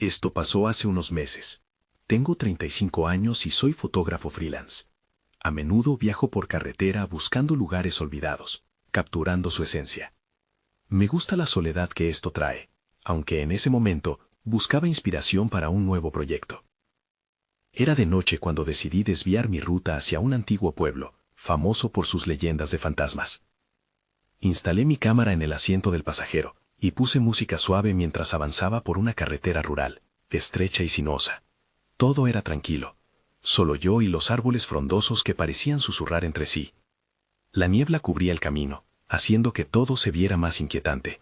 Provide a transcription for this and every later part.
Esto pasó hace unos meses. Tengo 35 años y soy fotógrafo freelance. A menudo viajo por carretera buscando lugares olvidados, capturando su esencia. Me gusta la soledad que esto trae, aunque en ese momento buscaba inspiración para un nuevo proyecto. Era de noche cuando decidí desviar mi ruta hacia un antiguo pueblo, famoso por sus leyendas de fantasmas. Instalé mi cámara en el asiento del pasajero y puse música suave mientras avanzaba por una carretera rural, estrecha y sinuosa. Todo era tranquilo, solo yo y los árboles frondosos que parecían susurrar entre sí. La niebla cubría el camino, haciendo que todo se viera más inquietante.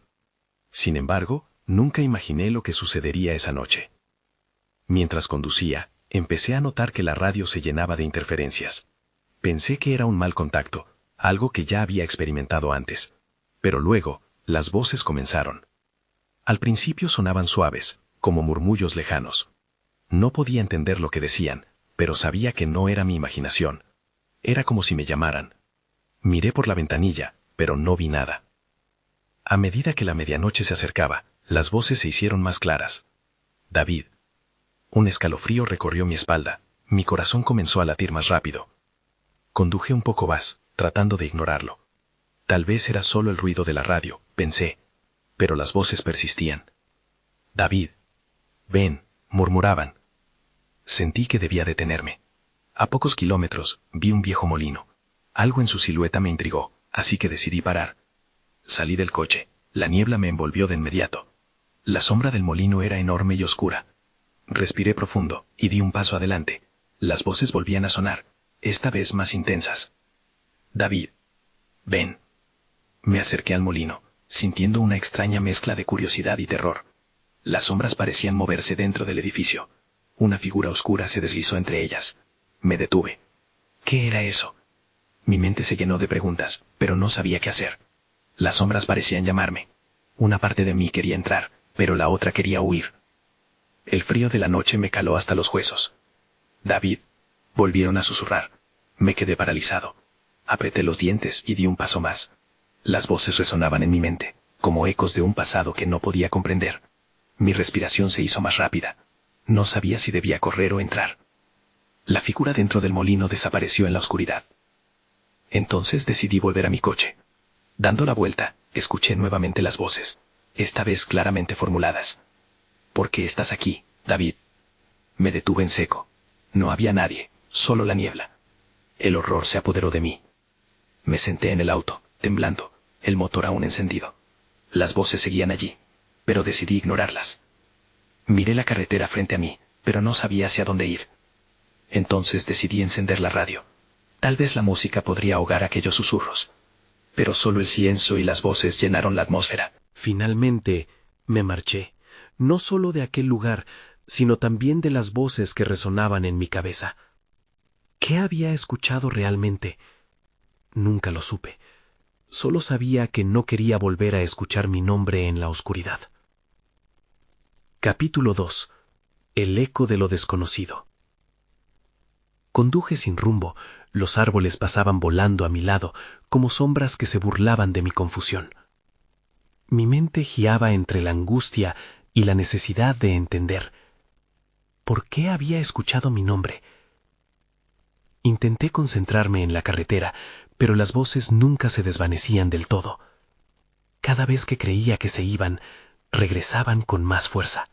Sin embargo, nunca imaginé lo que sucedería esa noche. Mientras conducía, empecé a notar que la radio se llenaba de interferencias. Pensé que era un mal contacto, algo que ya había experimentado antes. Pero luego, las voces comenzaron. Al principio sonaban suaves, como murmullos lejanos. No podía entender lo que decían, pero sabía que no era mi imaginación. Era como si me llamaran. Miré por la ventanilla, pero no vi nada. A medida que la medianoche se acercaba, las voces se hicieron más claras. David. Un escalofrío recorrió mi espalda, mi corazón comenzó a latir más rápido. Conduje un poco más, tratando de ignorarlo. Tal vez era solo el ruido de la radio, pensé, pero las voces persistían. David. Ven, murmuraban. Sentí que debía detenerme. A pocos kilómetros, vi un viejo molino. Algo en su silueta me intrigó, así que decidí parar. Salí del coche, la niebla me envolvió de inmediato. La sombra del molino era enorme y oscura. Respiré profundo y di un paso adelante. Las voces volvían a sonar, esta vez más intensas. David. Ven. Me acerqué al molino, sintiendo una extraña mezcla de curiosidad y terror. Las sombras parecían moverse dentro del edificio. Una figura oscura se deslizó entre ellas. Me detuve. ¿Qué era eso? Mi mente se llenó de preguntas, pero no sabía qué hacer. Las sombras parecían llamarme. Una parte de mí quería entrar, pero la otra quería huir. El frío de la noche me caló hasta los huesos. David. Volvieron a susurrar. Me quedé paralizado. Apreté los dientes y di un paso más. Las voces resonaban en mi mente, como ecos de un pasado que no podía comprender. Mi respiración se hizo más rápida. No sabía si debía correr o entrar. La figura dentro del molino desapareció en la oscuridad. Entonces decidí volver a mi coche. Dando la vuelta, escuché nuevamente las voces, esta vez claramente formuladas. ¿Por qué estás aquí, David? Me detuve en seco. No había nadie, solo la niebla. El horror se apoderó de mí. Me senté en el auto, temblando, el motor aún encendido. Las voces seguían allí, pero decidí ignorarlas. Miré la carretera frente a mí, pero no sabía hacia dónde ir. Entonces decidí encender la radio. Tal vez la música podría ahogar aquellos susurros. Pero solo el silencio y las voces llenaron la atmósfera. Finalmente, me marché, no solo de aquel lugar, sino también de las voces que resonaban en mi cabeza. ¿Qué había escuchado realmente? Nunca lo supe. Solo sabía que no quería volver a escuchar mi nombre en la oscuridad. Capítulo 2. El eco de lo desconocido. Conduje sin rumbo. Los árboles pasaban volando a mi lado, como sombras que se burlaban de mi confusión. Mi mente giaba entre la angustia y la necesidad de entender. ¿Por qué había escuchado mi nombre? Intenté concentrarme en la carretera, pero las voces nunca se desvanecían del todo. Cada vez que creía que se iban, regresaban con más fuerza.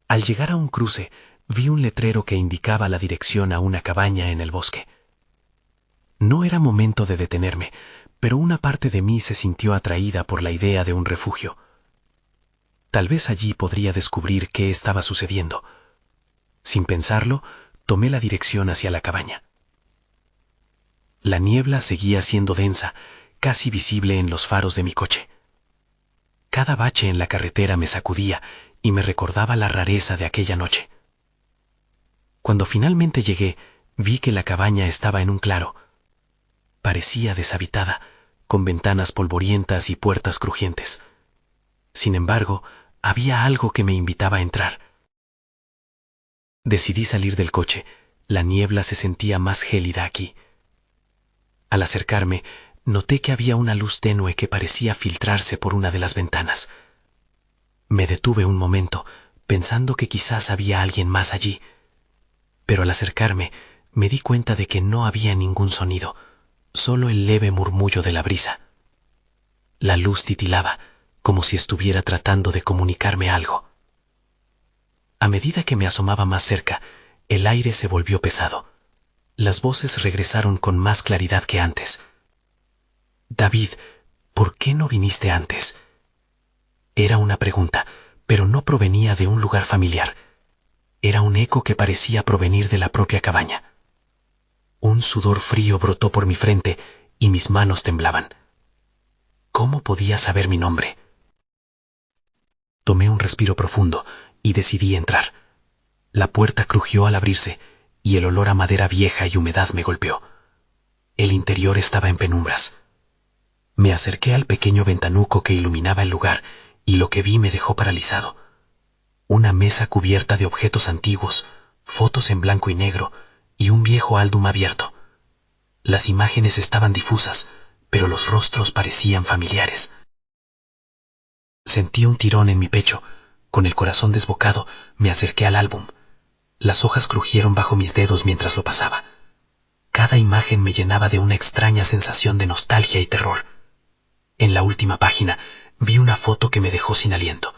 Al llegar a un cruce, vi un letrero que indicaba la dirección a una cabaña en el bosque. No era momento de detenerme, pero una parte de mí se sintió atraída por la idea de un refugio. Tal vez allí podría descubrir qué estaba sucediendo. Sin pensarlo, tomé la dirección hacia la cabaña. La niebla seguía siendo densa, casi visible en los faros de mi coche. Cada bache en la carretera me sacudía y me recordaba la rareza de aquella noche. Cuando finalmente llegué, vi que la cabaña estaba en un claro. Parecía deshabitada, con ventanas polvorientas y puertas crujientes. Sin embargo, había algo que me invitaba a entrar. Decidí salir del coche. La niebla se sentía más gélida aquí. Al acercarme, noté que había una luz tenue que parecía filtrarse por una de las ventanas. Me detuve un momento, pensando que quizás había alguien más allí. Pero al acercarme, me di cuenta de que no había ningún sonido, solo el leve murmullo de la brisa. La luz titilaba, como si estuviera tratando de comunicarme algo. A medida que me asomaba más cerca, el aire se volvió pesado. Las voces regresaron con más claridad que antes. David, ¿por qué no viniste antes? Era una pregunta, pero no provenía de un lugar familiar. Era un eco que parecía provenir de la propia cabaña. Un sudor frío brotó por mi frente y mis manos temblaban. ¿Cómo podía saber mi nombre? Tomé un respiro profundo y decidí entrar. La puerta crujió al abrirse y el olor a madera vieja y humedad me golpeó. El interior estaba en penumbras. Me acerqué al pequeño ventanuco que iluminaba el lugar y lo que vi me dejó paralizado. Una mesa cubierta de objetos antiguos, fotos en blanco y negro y un viejo álbum abierto. Las imágenes estaban difusas, pero los rostros parecían familiares. Sentí un tirón en mi pecho. Con el corazón desbocado, me acerqué al álbum. Las hojas crujieron bajo mis dedos mientras lo pasaba. Cada imagen me llenaba de una extraña sensación de nostalgia y terror. En la última página, vi una foto que me dejó sin aliento.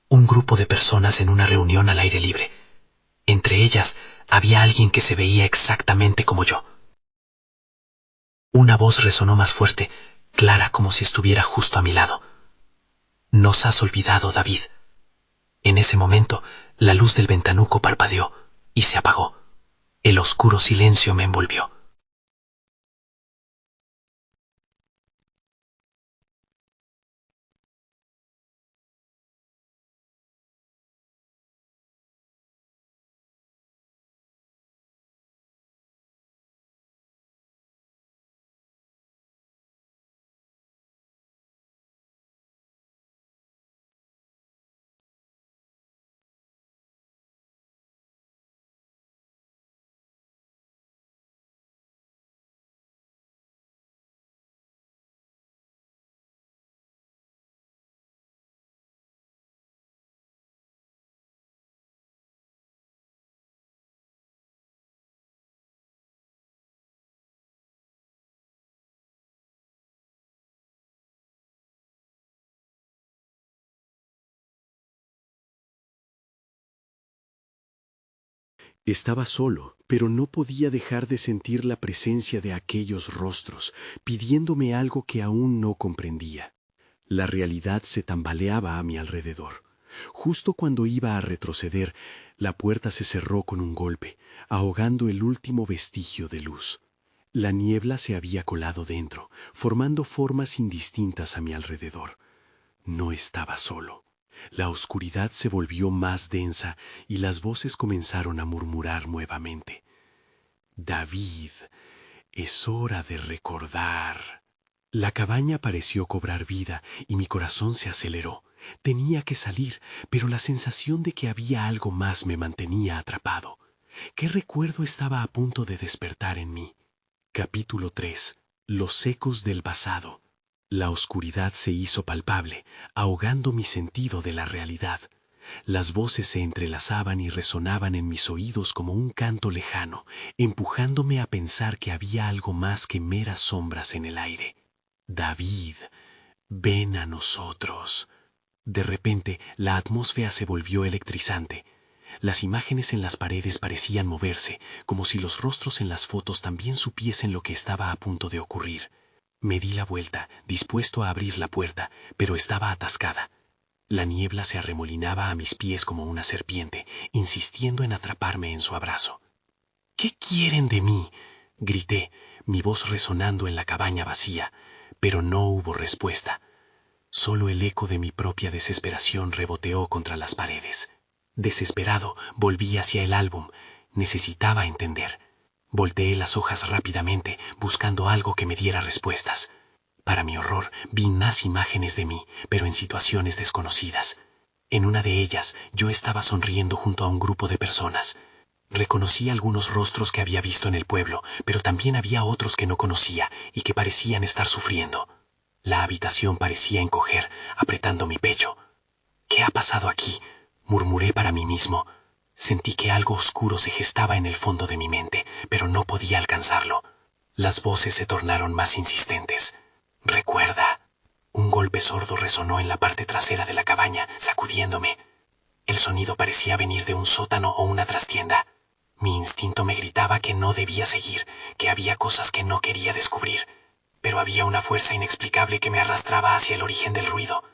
Un grupo de personas en una reunión al aire libre. Entre ellas, había alguien que se veía exactamente como yo. Una voz resonó más fuerte, clara como si estuviera justo a mi lado. Nos has olvidado, David. En ese momento, la luz del ventanuco parpadeó y se apagó. El oscuro silencio me envolvió. Estaba solo, pero no podía dejar de sentir la presencia de aquellos rostros, pidiéndome algo que aún no comprendía. La realidad se tambaleaba a mi alrededor. Justo cuando iba a retroceder, la puerta se cerró con un golpe, ahogando el último vestigio de luz. La niebla se había colado dentro, formando formas indistintas a mi alrededor. No estaba solo. La oscuridad se volvió más densa y las voces comenzaron a murmurar nuevamente. David, es hora de recordar. La cabaña pareció cobrar vida y mi corazón se aceleró. Tenía que salir, pero la sensación de que había algo más me mantenía atrapado. ¿Qué recuerdo estaba a punto de despertar en mí? Capítulo 3. Los ecos del pasado. La oscuridad se hizo palpable, ahogando mi sentido de la realidad. Las voces se entrelazaban y resonaban en mis oídos como un canto lejano, empujándome a pensar que había algo más que meras sombras en el aire. David, ven a nosotros. De repente, la atmósfera se volvió electrizante. Las imágenes en las paredes parecían moverse, como si los rostros en las fotos también supiesen lo que estaba a punto de ocurrir. Me di la vuelta, dispuesto a abrir la puerta, pero estaba atascada. La niebla se arremolinaba a mis pies como una serpiente, insistiendo en atraparme en su abrazo. ¿Qué quieren de mí?, grité, mi voz resonando en la cabaña vacía, pero no hubo respuesta. Solo el eco de mi propia desesperación reboteó contra las paredes. Desesperado, volví hacia el álbum. Necesitaba entender. Volteé las hojas rápidamente, buscando algo que me diera respuestas. Para mi horror, vi más imágenes de mí, pero en situaciones desconocidas. En una de ellas, yo estaba sonriendo junto a un grupo de personas. Reconocí algunos rostros que había visto en el pueblo, pero también había otros que no conocía y que parecían estar sufriendo. La habitación parecía encoger, apretando mi pecho. ¿Qué ha pasado aquí? Murmuré para mí mismo. Sentí que algo oscuro se gestaba en el fondo de mi mente, pero no podía alcanzarlo. Las voces se tornaron más insistentes. Recuerda. Un golpe sordo resonó en la parte trasera de la cabaña, sacudiéndome. El sonido parecía venir de un sótano o una trastienda. Mi instinto me gritaba que no debía seguir, que había cosas que no quería descubrir, pero había una fuerza inexplicable que me arrastraba hacia el origen del ruido.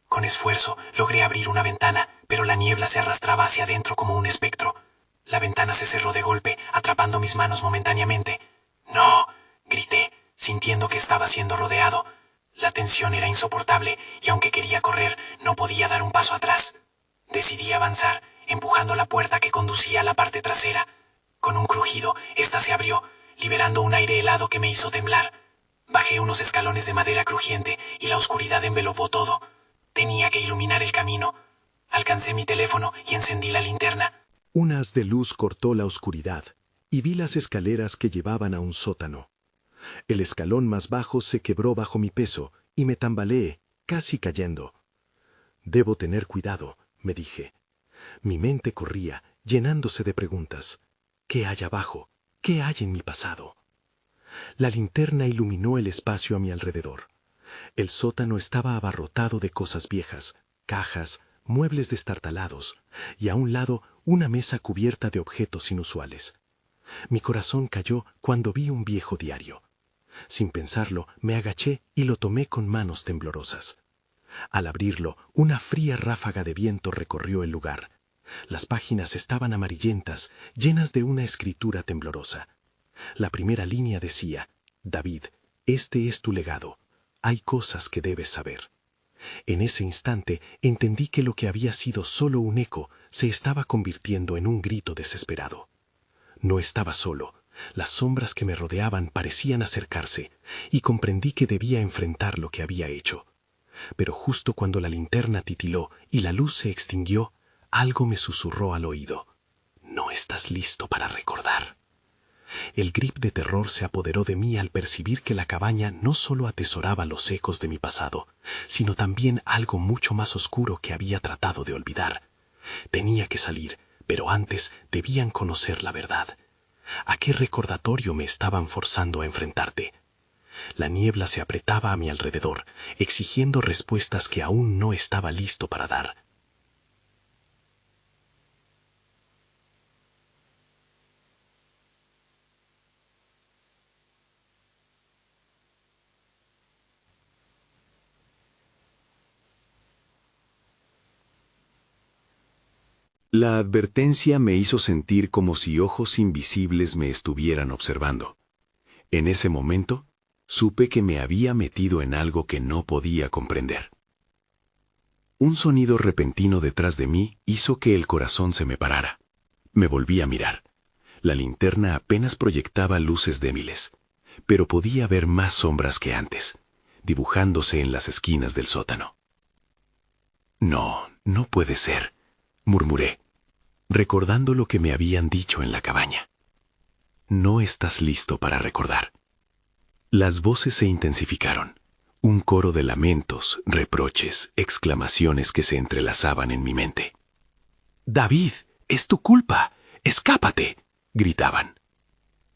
Con esfuerzo logré abrir una ventana, pero la niebla se arrastraba hacia adentro como un espectro. La ventana se cerró de golpe, atrapando mis manos momentáneamente. ¡No!, grité, sintiendo que estaba siendo rodeado. La tensión era insoportable y aunque quería correr, no podía dar un paso atrás. Decidí avanzar, empujando la puerta que conducía a la parte trasera. Con un crujido, ésta se abrió, liberando un aire helado que me hizo temblar. Bajé unos escalones de madera crujiente y la oscuridad envelopó todo. Tenía que iluminar el camino. Alcancé mi teléfono y encendí la linterna. Un haz de luz cortó la oscuridad y vi las escaleras que llevaban a un sótano. El escalón más bajo se quebró bajo mi peso y me tambaleé, casi cayendo. Debo tener cuidado, me dije. Mi mente corría, llenándose de preguntas. ¿Qué hay abajo? ¿Qué hay en mi pasado? La linterna iluminó el espacio a mi alrededor. El sótano estaba abarrotado de cosas viejas, cajas, muebles destartalados, y a un lado una mesa cubierta de objetos inusuales. Mi corazón cayó cuando vi un viejo diario. Sin pensarlo, me agaché y lo tomé con manos temblorosas. Al abrirlo, una fría ráfaga de viento recorrió el lugar. Las páginas estaban amarillentas, llenas de una escritura temblorosa. La primera línea decía: David, este es tu legado. Hay cosas que debes saber. En ese instante entendí que lo que había sido solo un eco se estaba convirtiendo en un grito desesperado. No estaba solo. Las sombras que me rodeaban parecían acercarse, y comprendí que debía enfrentar lo que había hecho. Pero justo cuando la linterna titiló y la luz se extinguió, algo me susurró al oído: no estás listo para recordar. El grip de terror se apoderó de mí al percibir que la cabaña no solo atesoraba los ecos de mi pasado, sino también algo mucho más oscuro que había tratado de olvidar. Tenía que salir, pero antes debían conocer la verdad. ¿A qué recordatorio me estaban forzando a enfrentarte? La niebla se apretaba a mi alrededor, exigiendo respuestas que aún no estaba listo para dar. La advertencia me hizo sentir como si ojos invisibles me estuvieran observando. En ese momento, supe que me había metido en algo que no podía comprender. Un sonido repentino detrás de mí hizo que el corazón se me parara. Me volví a mirar. La linterna apenas proyectaba luces débiles, pero podía ver más sombras que antes, dibujándose en las esquinas del sótano. No, no puede ser, murmuré, recordando lo que me habían dicho en la cabaña. No estás listo para recordar. Las voces se intensificaron, un coro de lamentos, reproches, exclamaciones que se entrelazaban en mi mente. «David, es tu culpa, escápate», gritaban.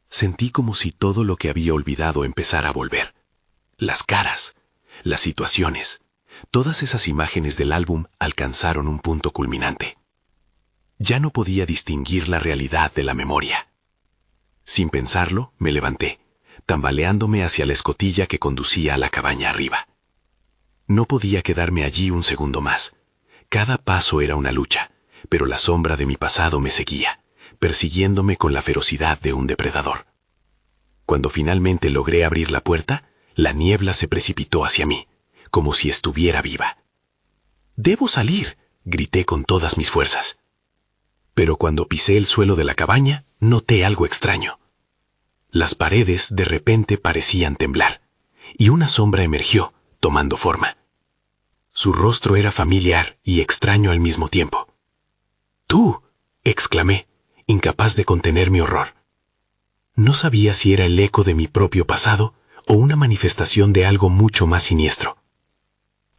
Sentí como si todo lo que había olvidado empezara a volver. Las caras, las situaciones, todas esas imágenes del álbum alcanzaron un punto culminante. Ya no podía distinguir la realidad de la memoria. Sin pensarlo, me levanté, tambaleándome hacia la escotilla que conducía a la cabaña arriba. No podía quedarme allí un segundo más. Cada paso era una lucha, pero la sombra de mi pasado me seguía, persiguiéndome con la ferocidad de un depredador. Cuando finalmente logré abrir la puerta, la niebla se precipitó hacia mí, como si estuviera viva. «¡Debo salir!», grité con todas mis fuerzas. Pero cuando pisé el suelo de la cabaña, noté algo extraño. Las paredes de repente parecían temblar, y una sombra emergió, tomando forma. Su rostro era familiar y extraño al mismo tiempo. «¡Tú!», exclamé, incapaz de contener mi horror. No sabía si era el eco de mi propio pasado o una manifestación de algo mucho más siniestro.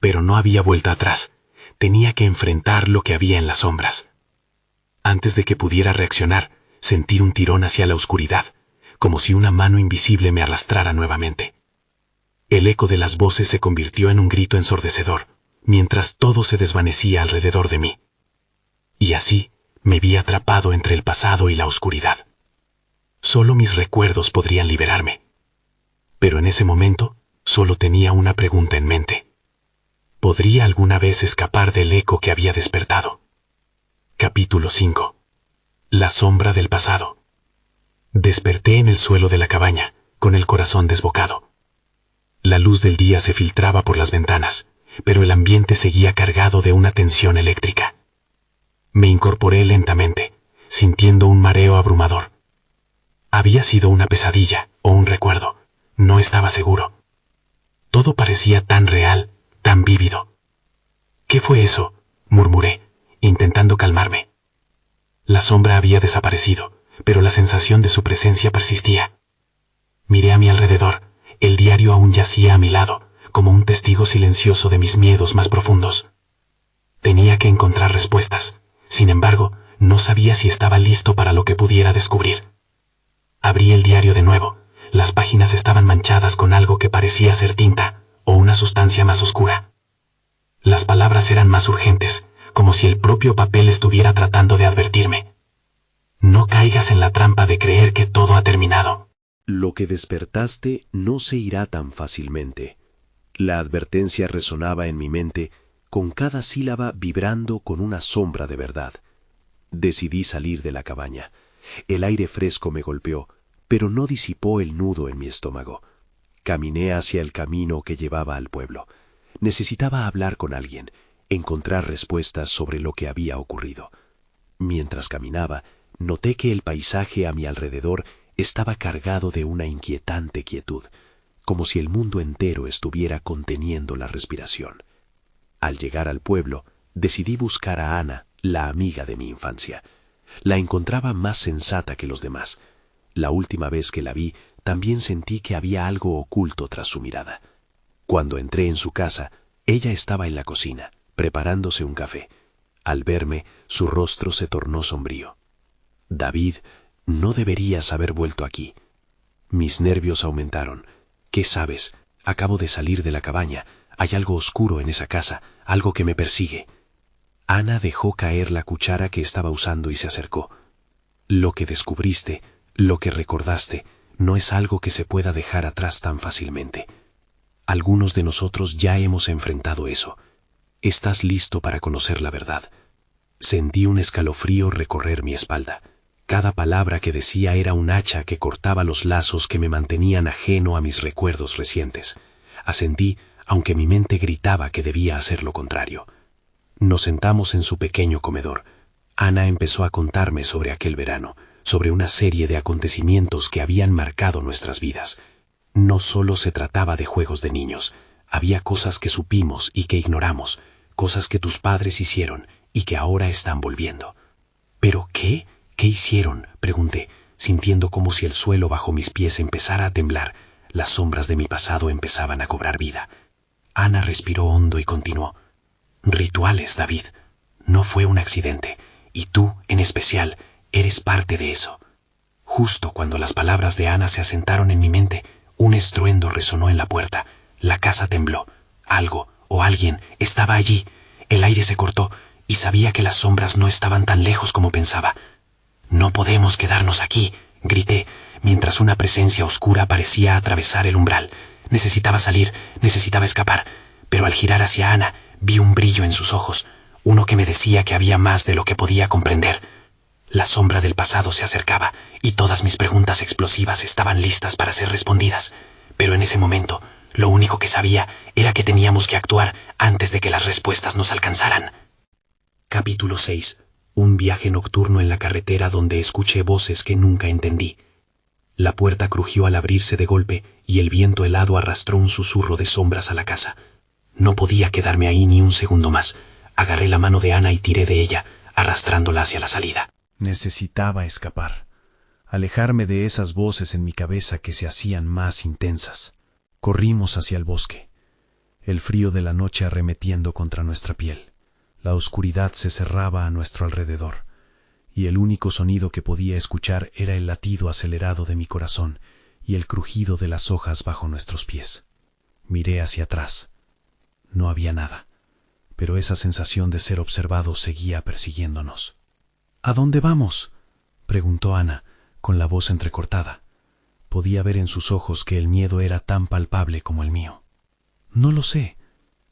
Pero no había vuelta atrás. tenía que enfrentar lo que había en las sombras. Antes de que pudiera reaccionar, sentí un tirón hacia la oscuridad, como si una mano invisible me arrastrara nuevamente. El eco de las voces se convirtió en un grito ensordecedor, mientras todo se desvanecía alrededor de mí. Y así me vi atrapado entre el pasado y la oscuridad. Solo mis recuerdos podrían liberarme. Pero en ese momento, solo tenía una pregunta en mente. ¿Podría alguna vez escapar del eco que había despertado? Capítulo 5. La sombra del pasado. Desperté en el suelo de la cabaña, con el corazón desbocado. La luz del día se filtraba por las ventanas, pero el ambiente seguía cargado de una tensión eléctrica. Me incorporé lentamente, sintiendo un mareo abrumador. ¿Había sido una pesadilla o un recuerdo? No estaba seguro. Todo parecía tan real, tan vívido. ¿Qué fue eso?, murmuré, intentando calmarme. La sombra había desaparecido, pero la sensación de su presencia persistía. Miré a mi alrededor. El diario aún yacía a mi lado, como un testigo silencioso de mis miedos más profundos. Tenía que encontrar respuestas. Sin embargo, no sabía si estaba listo para lo que pudiera descubrir. Abrí el diario de nuevo. Las páginas estaban manchadas con algo que parecía ser tinta, o una sustancia más oscura. Las palabras eran más urgentes, como si el propio papel estuviera tratando de advertirme. No caigas en la trampa de creer que todo ha terminado. Lo que despertaste no se irá tan fácilmente. La advertencia resonaba en mi mente, con cada sílaba vibrando con una sombra de verdad. Decidí salir de la cabaña. El aire fresco me golpeó, pero no disipó el nudo en mi estómago. Caminé hacia el camino que llevaba al pueblo. Necesitaba hablar con alguien, encontrar respuestas sobre lo que había ocurrido. Mientras caminaba, noté que el paisaje a mi alrededor estaba cargado de una inquietante quietud, como si el mundo entero estuviera conteniendo la respiración. Al llegar al pueblo, decidí buscar a Ana, la amiga de mi infancia. La encontraba más sensata que los demás. La última vez que la vi, también sentí que había algo oculto tras su mirada. Cuando entré en su casa, ella estaba en la cocina, preparándose un café. Al verme, su rostro se tornó sombrío. David, no deberías haber vuelto aquí. Mis nervios aumentaron. ¿Qué sabes? Acabo de salir de la cabaña. Hay algo oscuro en esa casa, algo que me persigue. Ana dejó caer la cuchara que estaba usando y se acercó. Lo que descubriste, lo que recordaste, no es algo que se pueda dejar atrás tan fácilmente. Algunos de nosotros ya hemos enfrentado eso. Estás listo para conocer la verdad. Sentí un escalofrío recorrer mi espalda. Cada palabra que decía era un hacha que cortaba los lazos que me mantenían ajeno a mis recuerdos recientes. Asentí, aunque mi mente gritaba que debía hacer lo contrario. Nos sentamos en su pequeño comedor. Ana empezó a contarme sobre aquel verano, sobre una serie de acontecimientos que habían marcado nuestras vidas. No solo se trataba de juegos de niños. Había cosas que supimos y que ignoramos, cosas que tus padres hicieron y que ahora están volviendo. ¿Pero qué? ¿Qué hicieron?, pregunté, sintiendo como si el suelo bajo mis pies empezara a temblar. Las sombras de mi pasado empezaban a cobrar vida. Ana respiró hondo y continuó. Rituales, David. No fue un accidente, y tú, en especial, eres parte de eso. Justo cuando las palabras de Ana se asentaron en mi mente, un estruendo resonó en la puerta. La casa tembló. Algo o alguien estaba allí. El aire se cortó, y sabía que las sombras no estaban tan lejos como pensaba. «No podemos quedarnos aquí», grité, mientras una presencia oscura parecía atravesar el umbral. Necesitaba salir, necesitaba escapar, pero al girar hacia Ana, vi un brillo en sus ojos, uno que me decía que había más de lo que podía comprender. La sombra del pasado se acercaba, y todas mis preguntas explosivas estaban listas para ser respondidas. Pero en ese momento, lo único que sabía era que teníamos que actuar antes de que las respuestas nos alcanzaran. Capítulo 6. Un viaje nocturno en la carretera donde escuché voces que nunca entendí. La puerta crujió al abrirse de golpe y el viento helado arrastró un susurro de sombras a la casa. No podía quedarme ahí ni un segundo más. Agarré la mano de Ana y tiré de ella, arrastrándola hacia la salida. Necesitaba escapar, alejarme de esas voces en mi cabeza que se hacían más intensas. Corrimos hacia el bosque, el frío de la noche arremetiendo contra nuestra piel. La oscuridad se cerraba a nuestro alrededor, y el único sonido que podía escuchar era el latido acelerado de mi corazón y el crujido de las hojas bajo nuestros pies. Miré hacia atrás. No había nada, pero esa sensación de ser observado seguía persiguiéndonos. ¿A dónde vamos?, preguntó Ana, con la voz entrecortada. Podía ver en sus ojos que el miedo era tan palpable como el mío. No lo sé,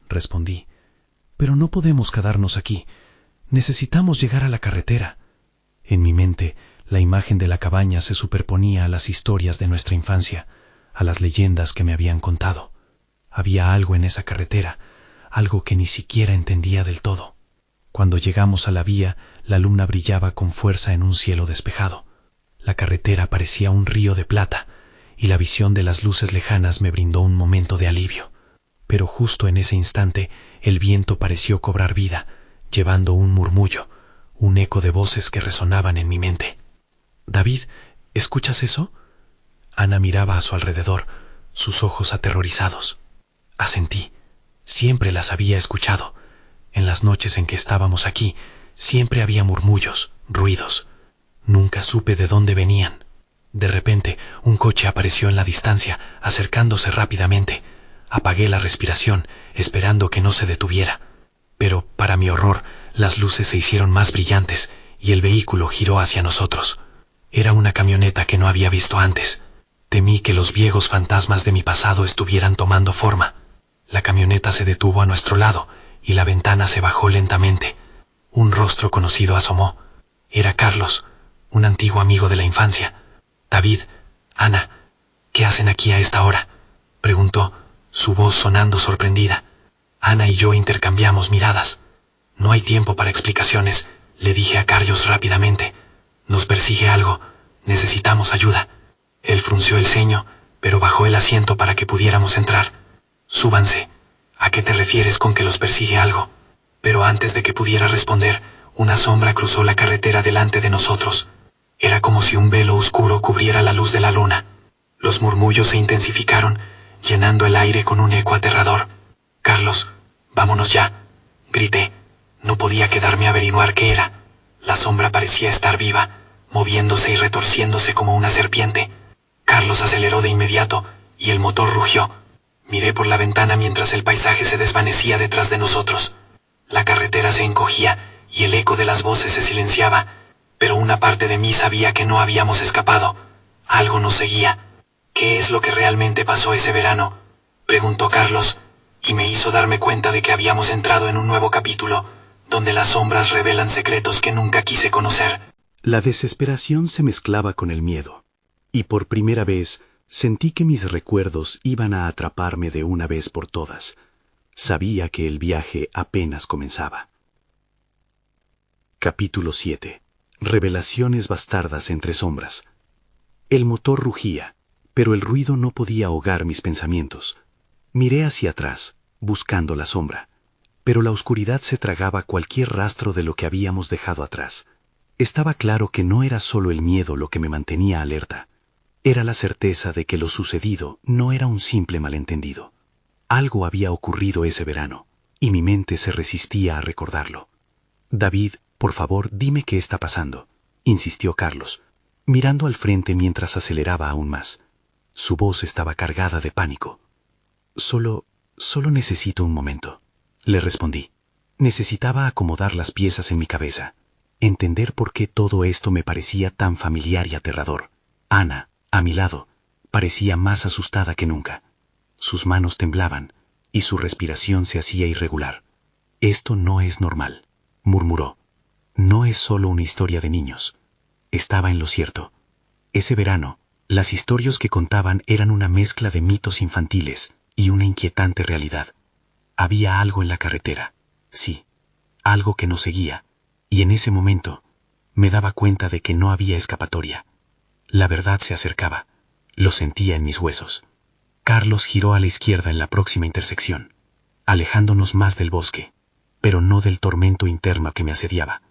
respondí, pero no podemos quedarnos aquí. Necesitamos llegar a la carretera. En mi mente, la imagen de la cabaña se superponía a las historias de nuestra infancia, a las leyendas que me habían contado. Había algo en esa carretera, algo que ni siquiera entendía del todo. Cuando llegamos a la vía, la luna brillaba con fuerza en un cielo despejado. La carretera parecía un río de plata, y la visión de las luces lejanas me brindó un momento de alivio. Pero justo en ese instante, el viento pareció cobrar vida, llevando un murmullo, un eco de voces que resonaban en mi mente. «David, ¿escuchas eso?». Ana miraba a su alrededor, sus ojos aterrorizados. Asentí. Siempre las había escuchado. En las noches en que estábamos aquí, siempre había murmullos, ruidos. Nunca supe de dónde venían. De repente, un coche apareció en la distancia, acercándose rápidamente. Apagué la respiración, esperando que no se detuviera. Pero, para mi horror, las luces se hicieron más brillantes y el vehículo giró hacia nosotros. Era una camioneta que no había visto antes. Temí que los viejos fantasmas de mi pasado estuvieran tomando forma. La camioneta se detuvo a nuestro lado y la ventana se bajó lentamente. Un rostro conocido asomó. Era Carlos, un antiguo amigo de la infancia. «David, Ana, ¿qué hacen aquí a esta hora?», preguntó, su voz sonando sorprendida. Ana y yo intercambiamos miradas. «No hay tiempo para explicaciones», le dije a Carlos rápidamente. «Nos persigue algo. Necesitamos ayuda». Él frunció el ceño, pero bajó el asiento para que pudiéramos entrar. «Súbanse. ¿A qué te refieres con que los persigue algo?». Pero antes de que pudiera responder, una sombra cruzó la carretera delante de nosotros. Era como si un velo oscuro cubriera la luz de la luna. Los murmullos se intensificaron, llenando el aire con un eco aterrador. «Carlos, vámonos ya», grité. No podía quedarme a averiguar qué era. La sombra parecía estar viva, moviéndose y retorciéndose como una serpiente. Carlos aceleró de inmediato y el motor rugió. Miré por la ventana mientras el paisaje se desvanecía detrás de nosotros. La carretera se encogía y el eco de las voces se silenciaba, pero una parte de mí sabía que no habíamos escapado. Algo nos seguía. «¿Qué es lo que realmente pasó ese verano?», preguntó Carlos, y me hizo darme cuenta de que habíamos entrado en un nuevo capítulo, donde las sombras revelan secretos que nunca quise conocer. La desesperación se mezclaba con el miedo, y por primera vez sentí que mis recuerdos iban a atraparme de una vez por todas. Sabía que el viaje apenas comenzaba. Capítulo 7. Revelaciones bastardas entre sombras. El motor rugía, pero el ruido no podía ahogar mis pensamientos. Miré hacia atrás, buscando la sombra, pero la oscuridad se tragaba cualquier rastro de lo que habíamos dejado atrás. Estaba claro que no era solo el miedo lo que me mantenía alerta. Era la certeza de que lo sucedido no era un simple malentendido. Algo había ocurrido ese verano, y mi mente se resistía a recordarlo. «David, por favor, dime qué está pasando», insistió Carlos, mirando al frente mientras aceleraba aún más. Su voz estaba cargada de pánico. Solo necesito un momento», le respondí. Necesitaba acomodar las piezas en mi cabeza, entender por qué todo esto me parecía tan familiar y aterrador. Ana, a mi lado, parecía más asustada que nunca. Sus manos temblaban y su respiración se hacía irregular. «Esto no es normal», murmuró. «No es solo una historia de niños». Estaba en lo cierto. Ese verano, las historias que contaban eran una mezcla de mitos infantiles y una inquietante realidad. Había algo en la carretera, sí, algo que nos seguía, y en ese momento me daba cuenta de que no había escapatoria. La verdad se acercaba, lo sentía en mis huesos. Carlos giró a la izquierda en la próxima intersección, alejándonos más del bosque, pero no del tormento interno que me asediaba.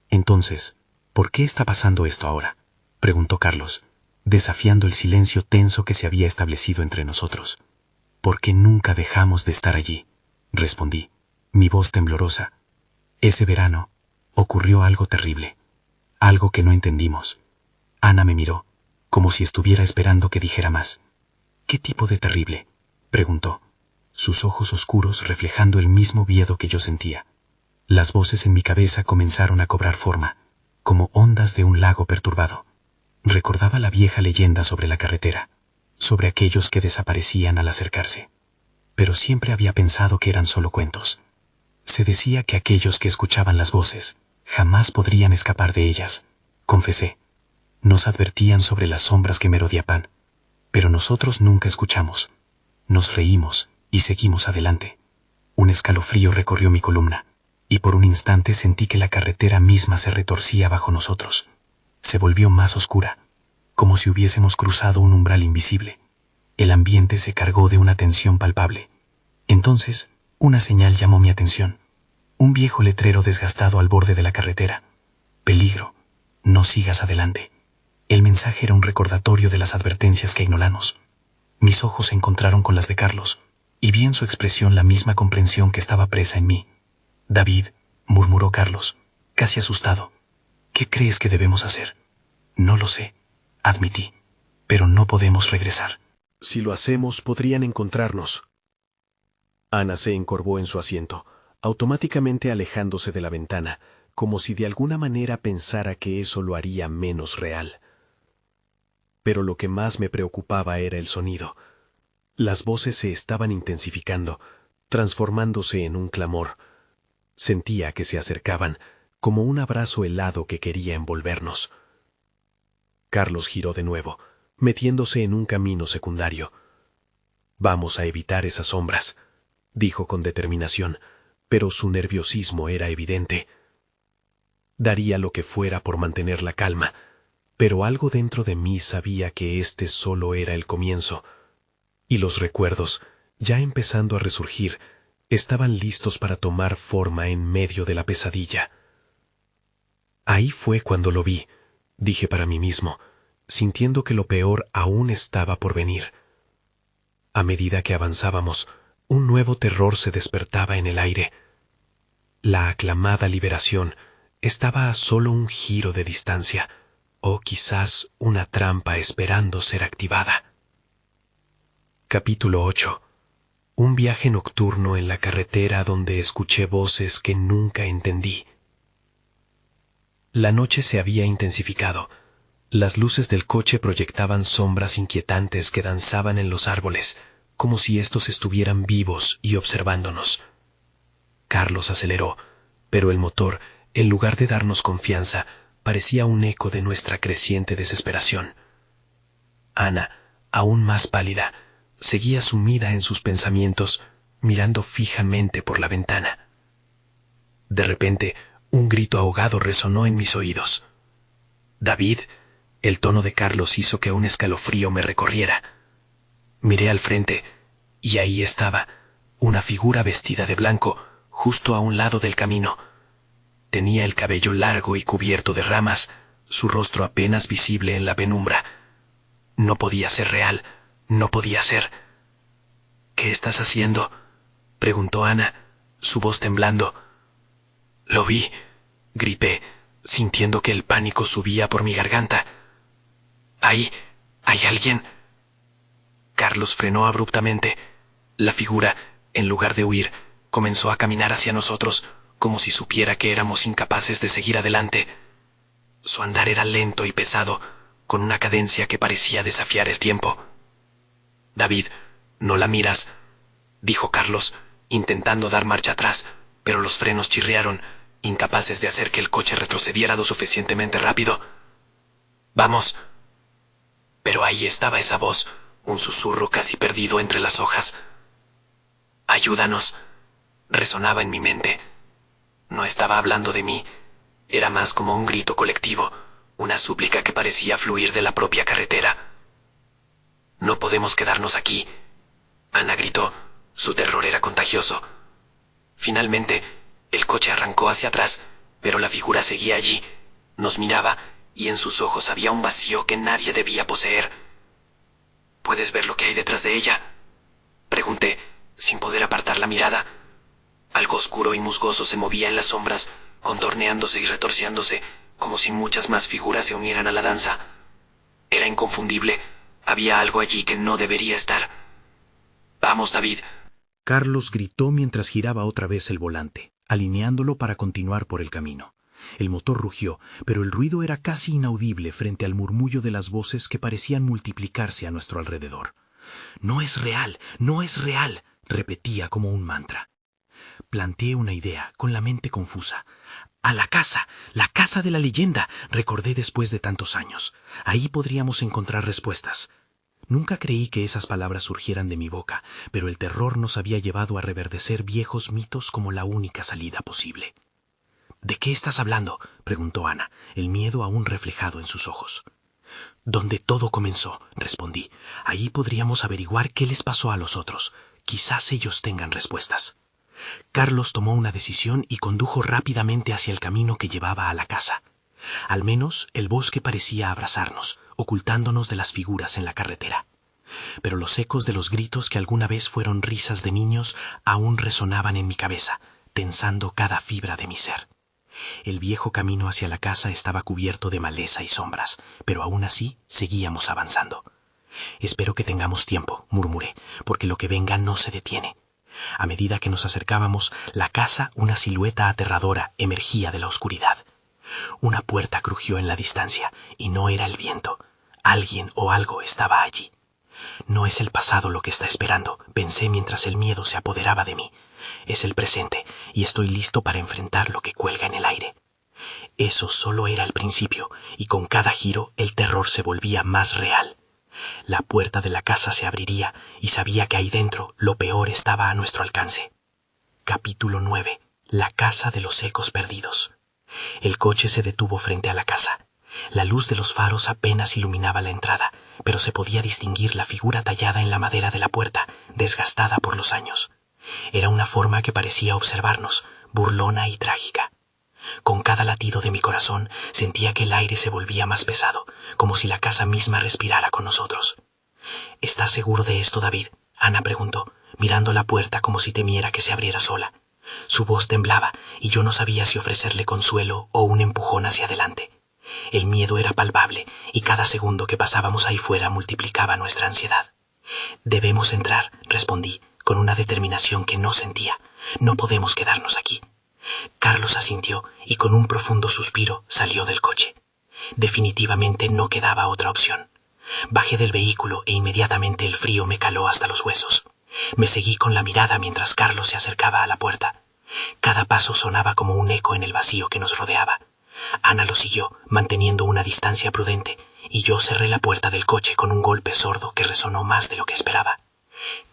«Entonces, ¿por qué está pasando esto ahora?», preguntó Carlos, desafiando el silencio tenso que se había establecido entre nosotros. «Porque nunca dejamos de estar allí», respondí, mi voz temblorosa. Ese verano ocurrió algo terrible, algo que no entendimos. Ana me miró, como si estuviera esperando que dijera más. ¿Qué tipo de terrible?, preguntó, sus ojos oscuros reflejando el mismo miedo que yo sentía. Las voces en mi cabeza comenzaron a cobrar forma, como ondas de un lago perturbado. Recordaba la vieja leyenda sobre la carretera, sobre aquellos que desaparecían al acercarse. Pero siempre había pensado que eran solo cuentos. Se decía que aquellos que escuchaban las voces jamás podrían escapar de ellas, confesé. Nos advertían sobre las sombras que merodeaban, pero nosotros nunca escuchamos. Nos reímos y seguimos adelante. Un escalofrío recorrió mi columna, y por un instante sentí que la carretera misma se retorcía bajo nosotros. Se volvió más oscura, como si hubiésemos cruzado un umbral invisible. El ambiente se cargó de una tensión palpable. Entonces, una señal llamó mi atención. Un viejo letrero desgastado al borde de la carretera. Peligro, no sigas adelante. El mensaje era un recordatorio de las advertencias que ignoramos. Mis ojos se encontraron con las de Carlos, y vi en su expresión la misma comprensión que estaba presa en mí. David, murmuró Carlos, casi asustado. ¿Qué crees que debemos hacer? No lo sé, admití, pero no podemos regresar. Si lo hacemos, podrían encontrarnos. Ana se encorvó en su asiento, automáticamente alejándose de la ventana, como si de alguna manera pensara que eso lo haría menos real. Pero lo que más me preocupaba era el sonido. Las voces se estaban intensificando, transformándose en un clamor. Sentía que se acercaban, como un abrazo helado que quería envolvernos. Carlos giró de nuevo, metiéndose en un camino secundario. Vamos a evitar esas sombras, dijo con determinación, pero su nerviosismo era evidente. Daría lo que fuera por mantener la calma, pero algo dentro de mí sabía que este solo era el comienzo, y los recuerdos, ya empezando a resurgir, estaban listos para tomar forma en medio de la pesadilla. Ahí fue cuando lo vi, dije para mí mismo, sintiendo que lo peor aún estaba por venir. A medida que avanzábamos, un nuevo terror se despertaba en el aire. La aclamada liberación estaba a solo un giro de distancia, o quizás una trampa esperando ser activada. Capítulo 8. Un viaje nocturno en la carretera donde escuché voces que nunca entendí. La noche se había intensificado. Las luces del coche proyectaban sombras inquietantes que danzaban en los árboles, como si estos estuvieran vivos y observándonos. Carlos aceleró, pero el motor, en lugar de darnos confianza, parecía un eco de nuestra creciente desesperación. Ana, aún más pálida, seguía sumida en sus pensamientos, mirando fijamente por la ventana. De repente, un grito ahogado resonó en mis oídos. «David», el tono de Carlos hizo que un escalofrío me recorriera. Miré al frente, y ahí estaba, una figura vestida de blanco, justo a un lado del camino. Tenía el cabello largo y cubierto de ramas, su rostro apenas visible en la penumbra. No podía ser real, no podía ser. «¿Qué estás haciendo?», preguntó Ana, su voz temblando. «Lo vi», grité, sintiendo que el pánico subía por mi garganta. «¿Hay alguien?». Carlos frenó abruptamente. La figura, en lugar de huir, comenzó a caminar hacia nosotros, como si supiera que éramos incapaces de seguir adelante. Su andar era lento y pesado, con una cadencia que parecía desafiar el tiempo. «David, no la miras», dijo Carlos, intentando dar marcha atrás, pero los frenos chirriaron, incapaces de hacer que el coche retrocediera lo suficientemente rápido. «Vamos». Pero ahí estaba esa voz, un susurro casi perdido entre las hojas. «Ayúdanos», resonaba en mi mente. No estaba hablando de mí, era más como un grito colectivo, una súplica que parecía fluir de la propia carretera. «No podemos quedarnos aquí», Ana gritó, su terror era contagioso. Finalmente, el coche arrancó hacia atrás, pero la figura seguía allí, nos miraba, y en sus ojos había un vacío que nadie debía poseer. «¿Puedes ver lo que hay detrás de ella?», pregunté, sin poder apartar la mirada. Algo oscuro y musgoso se movía en las sombras, contorneándose y retorciéndose, como si muchas más figuras se unieran a la danza. Era inconfundible. Había algo allí que no debería estar. «Vamos, David». Carlos gritó mientras giraba otra vez el volante, alineándolo para continuar por el camino. El motor rugió, pero el ruido era casi inaudible frente al murmullo de las voces que parecían multiplicarse a nuestro alrededor. «No es real, no es real», repetía como un mantra. Planteé una idea, con la mente confusa. «A la casa de la leyenda», recordé después de tantos años. Ahí podríamos encontrar respuestas. Nunca creí que esas palabras surgieran de mi boca, pero el terror nos había llevado a reverdecer viejos mitos como la única salida posible. «¿De qué estás hablando?», preguntó Ana, el miedo aún reflejado en sus ojos. «Donde todo comenzó», respondí. «Ahí podríamos averiguar qué les pasó a los otros. Quizás ellos tengan respuestas». Carlos tomó una decisión y condujo rápidamente hacia el camino que llevaba a la casa. Al menos el bosque parecía abrazarnos, ocultándonos de las figuras en la carretera. Pero los ecos de los gritos que alguna vez fueron risas de niños aún resonaban en mi cabeza, tensando cada fibra de mi ser. El viejo camino hacia la casa estaba cubierto de maleza y sombras, pero aún así seguíamos avanzando. «Espero que tengamos tiempo», murmuré, «porque lo que venga no se detiene». A medida que nos acercábamos, la casa, una silueta aterradora, emergía de la oscuridad. Una puerta crujió en la distancia, y no era el viento. Alguien o algo estaba allí. «No es el pasado lo que está esperando», pensé mientras el miedo se apoderaba de mí. «Es el presente, y estoy listo para enfrentar lo que cuelga en el aire». Eso solo era el principio, y con cada giro el terror se volvía más real. La puerta de la casa se abriría, y sabía que ahí dentro lo peor estaba a nuestro alcance. Capítulo 9. La casa de los ecos perdidos. El coche se detuvo frente a la casa. La luz de los faros apenas iluminaba la entrada, pero se podía distinguir la figura tallada en la madera de la puerta, desgastada por los años. Era una forma que parecía observarnos, burlona y trágica. Con cada latido de mi corazón sentía que el aire se volvía más pesado, como si la casa misma respirara con nosotros. «¿Estás seguro de esto, David?», Ana preguntó, mirando la puerta como si temiera que se abriera sola. Su voz temblaba, y yo no sabía si ofrecerle consuelo o un empujón hacia adelante. El miedo era palpable, y cada segundo que pasábamos ahí fuera multiplicaba nuestra ansiedad. «Debemos entrar», respondí, con una determinación que no sentía. «No podemos quedarnos aquí». Carlos asintió y con un profundo suspiro salió del coche. Definitivamente no quedaba otra opción. Bajé del vehículo e inmediatamente el frío me caló hasta los huesos. Me seguí con la mirada mientras Carlos se acercaba a la puerta. Cada paso sonaba como un eco en el vacío que nos rodeaba. Ana lo siguió, manteniendo una distancia prudente, y yo cerré la puerta del coche con un golpe sordo que resonó más de lo que esperaba.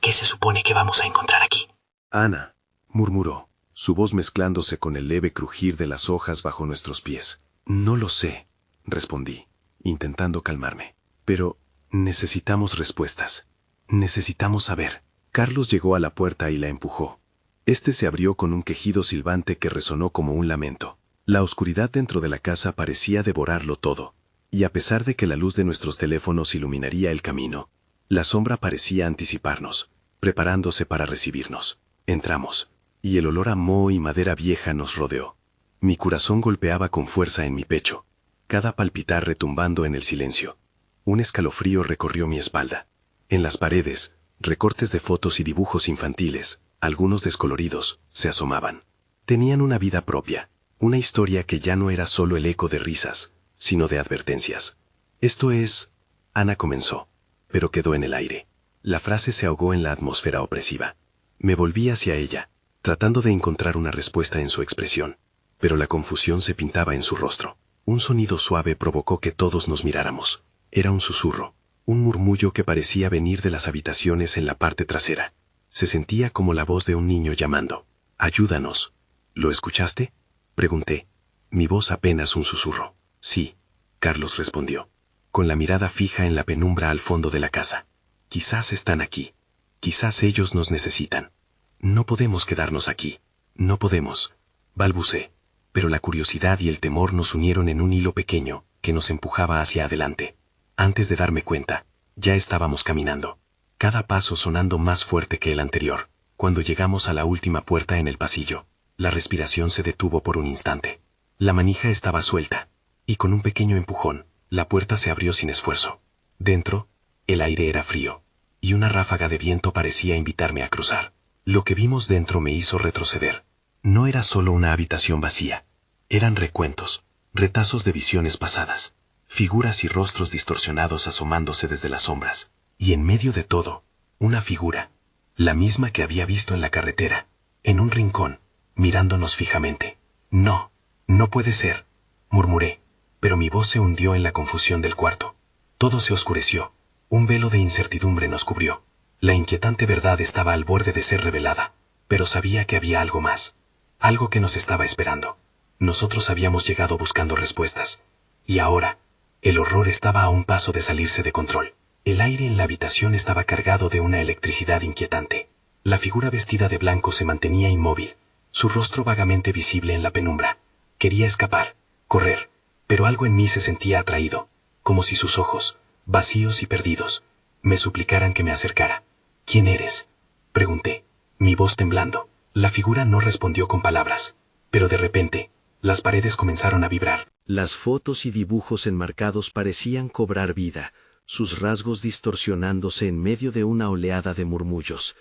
«¿Qué se supone que vamos a encontrar aquí?». «Ana», murmuró, su voz mezclándose con el leve crujir de las hojas bajo nuestros pies. «No lo sé», respondí, intentando calmarme. «Pero necesitamos respuestas. Necesitamos saber». Carlos llegó a la puerta y la empujó. Este se abrió con un quejido silbante que resonó como un lamento. La oscuridad dentro de la casa parecía devorarlo todo, y a pesar de que la luz de nuestros teléfonos iluminaría el camino, la sombra parecía anticiparnos, preparándose para recibirnos. Entramos, y el olor a moho y madera vieja nos rodeó. Mi corazón golpeaba con fuerza en mi pecho, cada palpitar retumbando en el silencio. Un escalofrío recorrió mi espalda. En las paredes, recortes de fotos y dibujos infantiles, algunos descoloridos, se asomaban. Tenían una vida propia, una historia que ya no era solo el eco de risas, sino de advertencias. «Esto es...», Ana comenzó, pero quedó en el aire. La frase se ahogó en la atmósfera opresiva. Me volví hacia ella, tratando de encontrar una respuesta en su expresión, pero la confusión se pintaba en su rostro. Un sonido suave provocó que todos nos miráramos. Era un susurro, un murmullo que parecía venir de las habitaciones en la parte trasera. Se sentía como la voz de un niño llamando. «Ayúdanos». «¿Lo escuchaste?», pregunté. Mi voz apenas un susurro. «Sí», Carlos respondió, con la mirada fija en la penumbra al fondo de la casa. «Quizás están aquí. Quizás ellos nos necesitan. No podemos quedarnos aquí. No podemos», balbucé, pero la curiosidad y el temor nos unieron en un hilo pequeño que nos empujaba hacia adelante. Antes de darme cuenta, ya estábamos caminando, cada paso sonando más fuerte que el anterior. Cuando llegamos a la última puerta en el pasillo, la respiración se detuvo por un instante. La manija estaba suelta, y con un pequeño empujón, la puerta se abrió sin esfuerzo. Dentro, el aire era frío, y una ráfaga de viento parecía invitarme a cruzar. Lo que vimos dentro me hizo retroceder. No era solo una habitación vacía. Eran recuentos, retazos de visiones pasadas, figuras y rostros distorsionados asomándose desde las sombras. Y en medio de todo, una figura, la misma que había visto en la carretera, en un rincón, mirándonos fijamente. No, no puede ser, murmuré, pero mi voz se hundió en la confusión del cuarto. Todo se oscureció, un velo de incertidumbre nos cubrió. La inquietante verdad estaba al borde de ser revelada, pero sabía que había algo más, algo que nos estaba esperando. Nosotros habíamos llegado buscando respuestas, y ahora, el horror estaba a un paso de salirse de control. El aire en la habitación estaba cargado de una electricidad inquietante. La figura vestida de blanco se mantenía inmóvil, su rostro vagamente visible en la penumbra. Quería escapar, correr, pero algo en mí se sentía atraído, como si sus ojos, vacíos y perdidos, me suplicaran que me acercara. ¿Quién eres?, pregunté, mi voz temblando. La figura no respondió con palabras, pero de repente, las paredes comenzaron a vibrar. Las fotos y dibujos enmarcados parecían cobrar vida, sus rasgos distorsionándose en medio de una oleada de murmullos.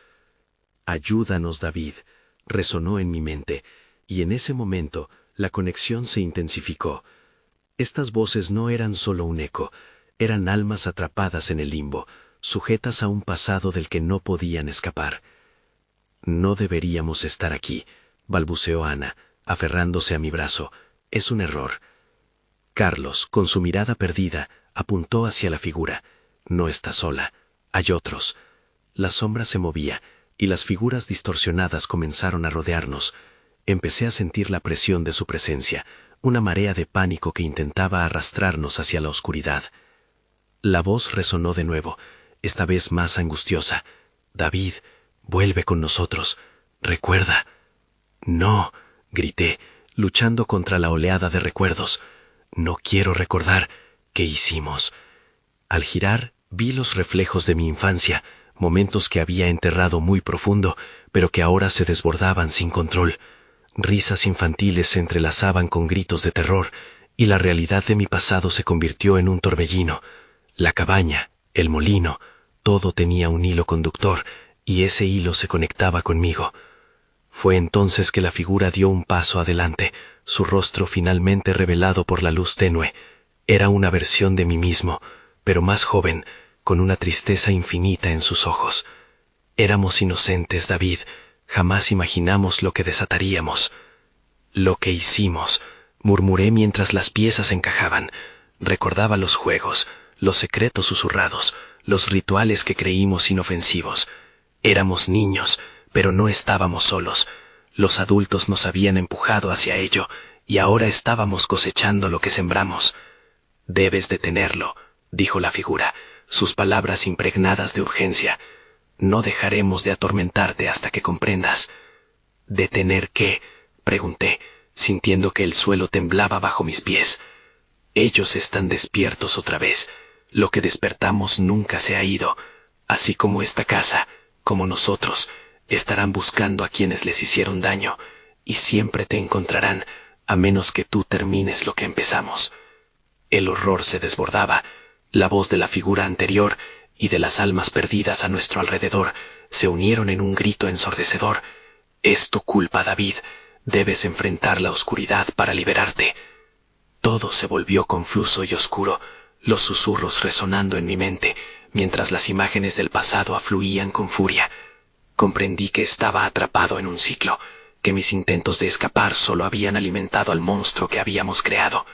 «Ayúdanos, David», resonó en mi mente, y en ese momento la conexión se intensificó. Estas voces no eran solo un eco, eran almas atrapadas en el limbo, sujetas a un pasado del que no podían escapar. «No deberíamos estar aquí», balbuceó Ana, aferrándose a mi brazo. «Es un error». Carlos, con su mirada perdida, apuntó hacia la figura. «No está sola, hay otros». La sombra se movía, y las figuras distorsionadas comenzaron a rodearnos. Empecé a sentir la presión de su presencia, una marea de pánico que intentaba arrastrarnos hacia la oscuridad. La voz resonó de nuevo, esta vez más angustiosa. «David, vuelve con nosotros. Recuerda». «No», grité, luchando contra la oleada de recuerdos. «No quiero recordar. ¿Qué hicimos?». Al girar, vi los reflejos de mi infancia, momentos que había enterrado muy profundo, pero que ahora se desbordaban sin control. Risas infantiles se entrelazaban con gritos de terror, y la realidad de mi pasado se convirtió en un torbellino. La cabaña, el molino, todo tenía un hilo conductor, y ese hilo se conectaba conmigo. Fue entonces que la figura dio un paso adelante, su rostro finalmente revelado por la luz tenue. Era una versión de mí mismo, pero más joven, con una tristeza infinita en sus ojos. Éramos inocentes, David, jamás imaginamos lo que desataríamos. «Lo que hicimos», murmuré mientras las piezas encajaban. Recordaba los juegos, los secretos susurrados, los rituales que creímos inofensivos. Éramos niños, pero no estábamos solos. Los adultos nos habían empujado hacia ello, y ahora estábamos cosechando lo que sembramos. «Debes detenerlo», dijo la figura, sus palabras impregnadas de urgencia. «No dejaremos de atormentarte hasta que comprendas». «¿Detener qué?», pregunté, sintiendo que el suelo temblaba bajo mis pies. «Ellos están despiertos otra vez. Lo que despertamos nunca se ha ido. Así como esta casa, como nosotros, estarán buscando a quienes les hicieron daño, y siempre te encontrarán, a menos que tú termines lo que empezamos». El horror se desbordaba. La voz de la figura anterior y de las almas perdidas a nuestro alrededor se unieron en un grito ensordecedor. «Es tu culpa, David. Debes enfrentar la oscuridad para liberarte». Todo se volvió confuso y oscuro, los susurros resonando en mi mente, mientras las imágenes del pasado afluían con furia. Comprendí que estaba atrapado en un ciclo, que mis intentos de escapar solo habían alimentado al monstruo que habíamos creado.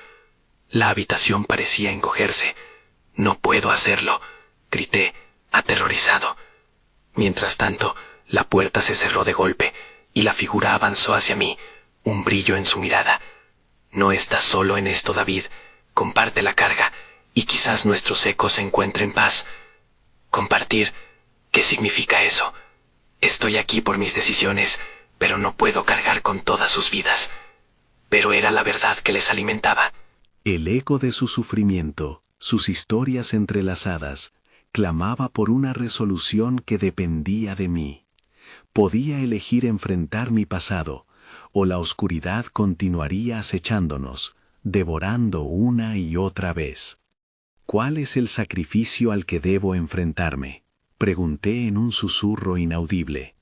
La habitación parecía encogerse. «No puedo hacerlo», grité, aterrorizado. Mientras tanto, la puerta se cerró de golpe, y la figura avanzó hacia mí, un brillo en su mirada. «No estás solo en esto, David. Comparte la carga, y quizás nuestros ecos encuentren paz». «Compartir, ¿qué significa eso? Estoy aquí por mis decisiones, pero no puedo cargar con todas sus vidas». Pero era la verdad que les alimentaba. El eco de su sufrimiento, sus historias entrelazadas, clamaba por una resolución que dependía de mí. Podía elegir enfrentar mi pasado, o la oscuridad continuaría acechándonos, devorando una y otra vez. ¿Cuál es el sacrificio al que debo enfrentarme?, pregunté en un susurro inaudible.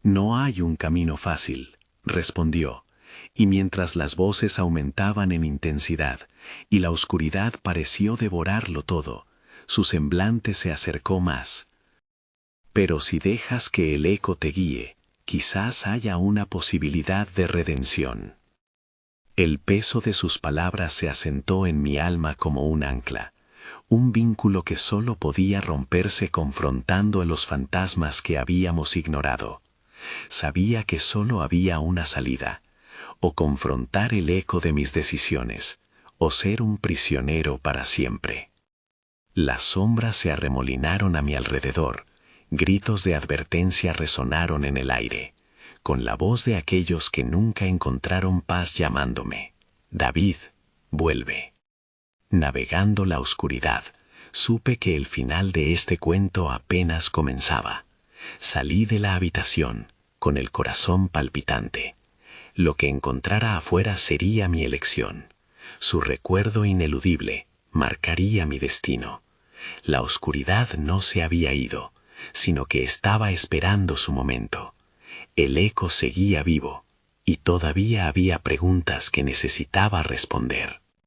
No hay un camino fácil, respondió, y mientras las voces aumentaban en intensidad y la oscuridad pareció devorarlo todo, su semblante se acercó más. Pero si dejas que el eco te guíe, quizás haya una posibilidad de redención. El peso de sus palabras se asentó en mi alma como un ancla, un vínculo que solo podía romperse confrontando a los fantasmas que habíamos ignorado. Sabía que solo había una salida, o confrontar el eco de mis decisiones, o ser un prisionero para siempre. Las sombras se arremolinaron a mi alrededor, gritos de advertencia resonaron en el aire, con la voz de aquellos que nunca encontraron paz llamándome: David, vuelve. Navegando la oscuridad, supe que el final de este cuento apenas comenzaba. Salí de la habitación, con el corazón palpitante. Lo que encontrara afuera sería mi elección. Su recuerdo ineludible marcaría mi destino. La oscuridad no se había ido, sino que estaba esperando su momento. El eco seguía vivo, y todavía había preguntas que necesitaba responder.